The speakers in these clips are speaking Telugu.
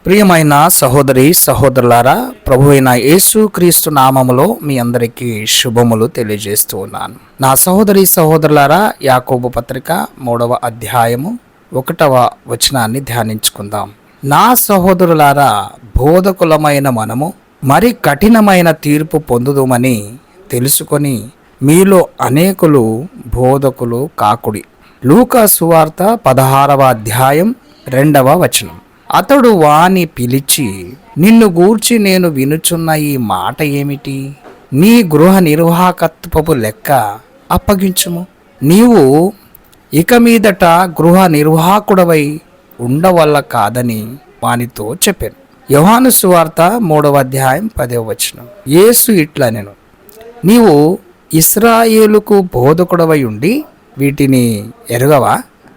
ప్రియమైన సహోదరి సహోదరులారా, ప్రభువైన యేసు క్రీస్తు నామములో మీ అందరికీ శుభములు తెలియజేస్తూ ఉన్నాను. నా సహోదరి సహోదరులారా, యాకోబు పత్రిక 3వ అధ్యాయము 1వ వచనాన్ని ధ్యానించుకుందాం. నా సహోదరులారా, బోధకులమైన మనము మరి కఠినమైన తీర్పు పొందుదుమని తెలుసుకొని మీలో అనేకులు బోధకులు కాకుడి. లూకా సువార్త 16వ అధ్యాయం 2వ వచనం. అతడు వాని పిలిచి, నిన్ను గూర్చి నేను వినుచున్న ఈ మాట ఏమిటి? నీ గృహ నిర్వాహకత్వపు లెక్క అప్పగించుము. నీవు ఇక మీదట గృహ నిర్వాహకుడవై ఉండవల్ల కాదని వానితో చెప్పాను. యోహాను సువార్త 3వ అధ్యాయం 10వ వచనం. యేసు ఇట్లా నేను, నీవు ఇశ్రాయేలుకు బోధకుడవై ఉండి వీటిని ఎరుగవా?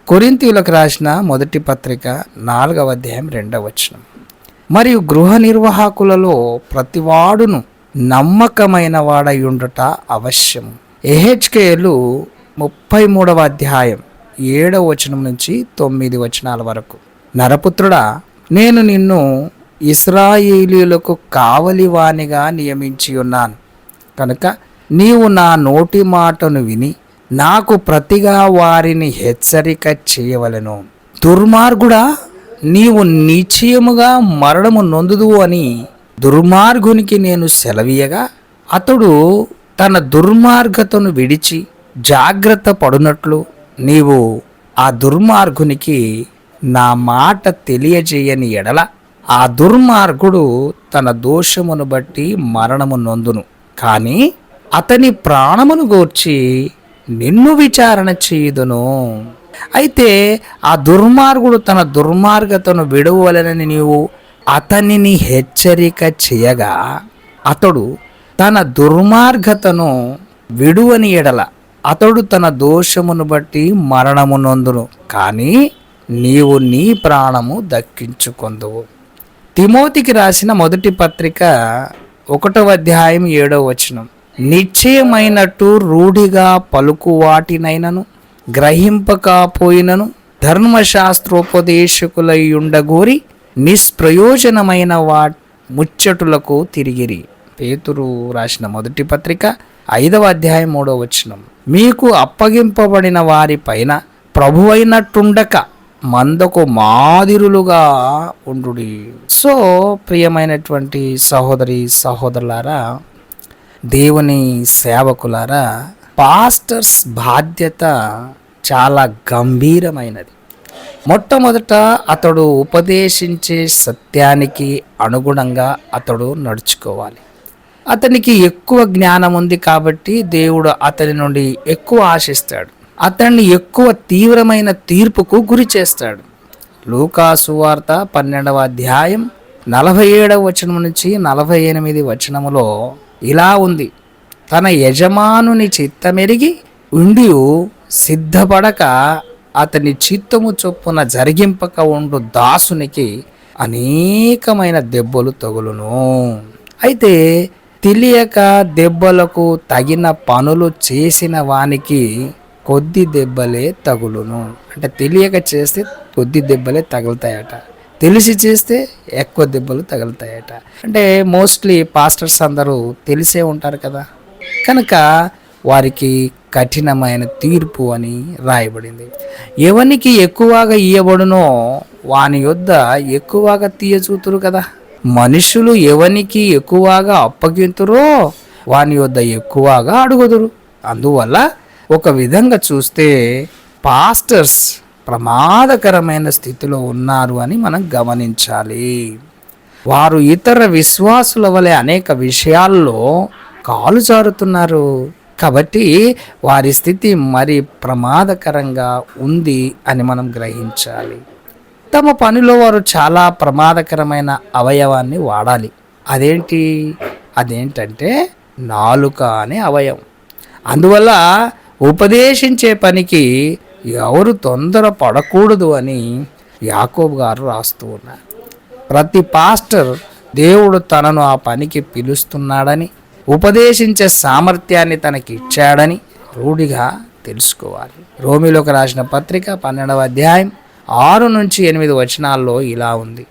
కొరింథీయులకు రాసిన మొదటి పత్రిక 4వ అధ్యాయం 2వ వచనం. మరియు గృహ నిర్వాహకులలో ప్రతివాడును నమ్మకమైన వాడై ఉండట అవశ్యం. ఎహెచ్కేలు 33వ అధ్యాయం 7వ వచనం నుంచి 9 వచనాల వరకు. నరపుత్రుడా, నేను నిన్ను ఇశ్రాయేలీయులకు కావలివానిగా నియమించి ఉన్నాను కనుక నీవు నా నోటి మాటను విని నాకు ప్రతిగా వారిని హెచ్చరిక చేయవలెను. దుర్మార్గుడా, నీవు నిశ్చయముగా మరణము నొందుదువు అని దుర్మార్గునికి నేను సెలవీయగా అతడు తన దుర్మార్గతను విడిచి జాగ్రత్త పడునట్లు నీవు ఆ దుర్మార్గునికి నా మాట తెలియజేయని ఎడల ఆ దుర్మార్గుడు తన దోషమును బట్టి మరణము నొందును, కానీ అతని ప్రాణమును గూర్చి నిన్ను విచారణ చేయుదును. అయితే ఆ దుర్మార్గుడు తన దుర్మార్గతను విడవలనని నీవు అతనిని హెచ్చరిక చేయగా అతడు తన దుర్మార్గతను విడువని ఎడల అతడు తన దోషమును బట్టి మరణము నొందును, కానీ నీవు నీ ప్రాణము దక్కించుకొందువు. తిమోతికి రాసిన మొదటి పత్రిక 1వ అధ్యాయం 7వ వచనం. నిశ్చయమైనట్టు రూఢిగా పలుకు వాటినైనను గ్రహింపకపోయినను ధర్మశాస్త్రోపదేశకులై ఉండగోరి నిష్ప్రయోజనమైన ముచ్చటులకు తిరిగిరి. పేతురు రాసిన మొదటి పత్రిక 5వ అధ్యాయం 3వ వచనం. మీకు అప్పగింపబడిన వారి పైన ప్రభువైనట్టుండక మందకు మాదిరులుగా ఉండుడి. సో ప్రియమైనటువంటి సహోదరి సహోదరులారా, దేవుని సేవకులారా, పాస్టర్స్ బాధ్యత చాలా గంభీరమైనది. మొట్టమొదట అతడు ఉపదేశించే సత్యానికి అనుగుణంగా అతడు నడుచుకోవాలి. అతనికి ఎక్కువ జ్ఞానం ఉంది కాబట్టి దేవుడు అతని నుండి ఎక్కువ ఆశిస్తాడు. అతన్ని ఎక్కువ తీవ్రమైన తీర్పుకు గురి చేస్తాడు. లూకా సువార్త 12వ అధ్యాయం 47వ వచనం నుంచి 48 వచనములో ఇలా ఉంది. తన యజమానుని చిత్తమెరిగి ఉండి సిద్ధపడక అతని చిత్తము చొప్పున జరిగింపక ఉండు దాసునికి అనేకమైన దెబ్బలు తగులును. అయితే తెలియక దెబ్బలకు తగిన పనులు చేసిన వానికి కొద్ది దెబ్బలే తగులును. అంటే తెలియక చేస్తే కొద్ది దెబ్బలే తగులుతాయట, తెలిసి చేస్తే ఎక్కువ దెబ్బలు తగులుతాయట. అంటే మోస్ట్లీ పాస్టర్స్ అందరూ తెలిసే ఉంటారు కదా, కనుక వారికి కఠినమైన తీర్పు అని రాయబడింది. ఎవనికి ఎక్కువగా ఇయ్యబడునో వాని యొద్ద ఎక్కువగా తీయచూతురు కదా. మనుషులు ఎవనికి ఎక్కువగా అప్పగింతురో వాని యొద్ద ఎక్కువగా అడుగుదురు. అందువల్ల ఒక విధంగా చూస్తే పాస్టర్స్ ప్రమాదకరమైన స్థితిలో ఉన్నారు అని మనం గమనించాలి. వారు ఇతర విశ్వాసుల వలె అనేక విషయాల్లో కాలు జారుతున్నారు కాబట్టి వారి స్థితి మరి ప్రమాదకరంగా ఉంది అని మనం గ్రహించాలి. తమ పనిలో వారు చాలా ప్రమాదకరమైన అవయవాన్ని వాడాలి. అదేంటంటే నాలుక అనే అవయవం. అందువల్ల ఉపదేశించే పనికి ఎవరు తొందర పడకూడదు అని యాకోబు గారు రాస్తూ ఉన్నారు. ప్రతి పాస్టర్ దేవుడు తనను ఆ పనికి పిలుస్తున్నాడని, ఉపదేశించే సామర్థ్యాన్ని తనకి ఇచ్చాడని రూఢిగా తెలుసుకోవాలి. రోమిలోకి రాసిన పత్రిక 12వ అధ్యాయం 6 నుంచి 8 వచనాల్లో ఇలా ఉంది.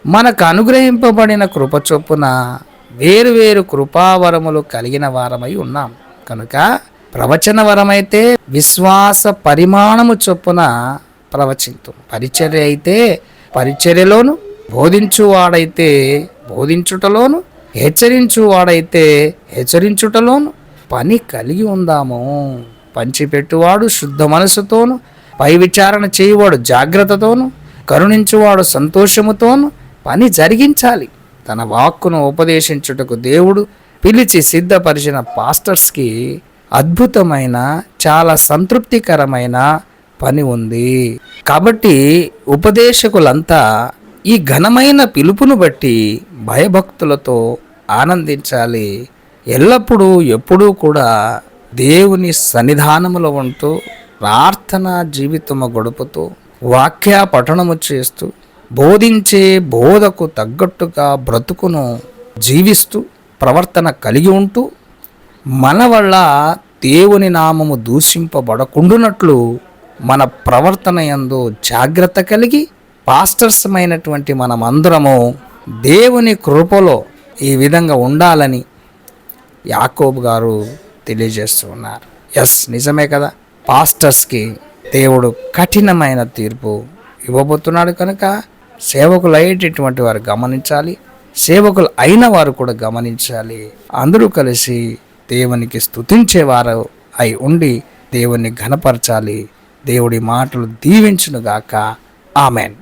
మనకు అనుగ్రహింపబడిన కృప చొప్పున వేరు వేరు కృపావరములు కలిగిన వారమై ఉన్నాం కనుక ప్రవచన వరమైతే విశ్వాస పరిమాణము చొప్పున ప్రవచింతు, పరిచర్య అయితే పరిచర్యలోను, బోధించువాడైతే బోధించుటలోను, హెచ్చరించువాడైతే హెచ్చరించుటలోను పని కలిగి ఉందాము. పంచిపెట్టువాడు శుద్ధ మనసుతోను, పై విచారణ చేయువాడు జాగ్రత్తతోను, కరుణించువాడు సంతోషముతోను పని జరిగించాలి. తన వాక్కును ఉపదేశించుటకు దేవుడు పిలిచి సిద్ధపరిచిన పాస్టర్స్కి అద్భుతమైన, చాలా సంతృప్తికరమైన పని ఉంది. కాబట్టి ఉపదేశకులంతా ఈ ఘనమైన పిలుపును బట్టి భయభక్తులతో ఆనందించాలి. ఎల్లప్పుడూ ఎప్పుడూ కూడా దేవుని సన్నిధానములో ఉంటూ ప్రార్థన జీవితము గడుపుతూ వాక్య పఠనము చేస్తూ బోధించే బోధకు తగ్గట్టుగా బ్రతుకును జీవిస్తూ ప్రవర్తన కలిగి ఉంటూ మన వల్ల దేవుని నామము దూషింపబడకుండునట్లు మన ప్రవర్తన యందు జాగ్రత్త కలిగి పాస్టర్స్మైనటువంటి మనమందరము దేవుని కృపలో ఈ విధంగా ఉండాలని యాకోబు గారు తెలియజేస్తూ ఉన్నారు. నిజమే కదా, పాస్టర్స్కి దేవుడు కఠినమైన తీర్పు ఇవ్వబోతున్నాడు కనుక సేవకులు అయ్యేటటువంటి వారు గమనించాలి, సేవకులు అయిన వారు కూడా గమనించాలి. అందరూ కలిసి దేవునికి స్తుతించేవారు అయి ఉండి దేవుని ఘనపరచాలి. దేవుడి మాటలు దీవించునుగాక. ఆమెన్.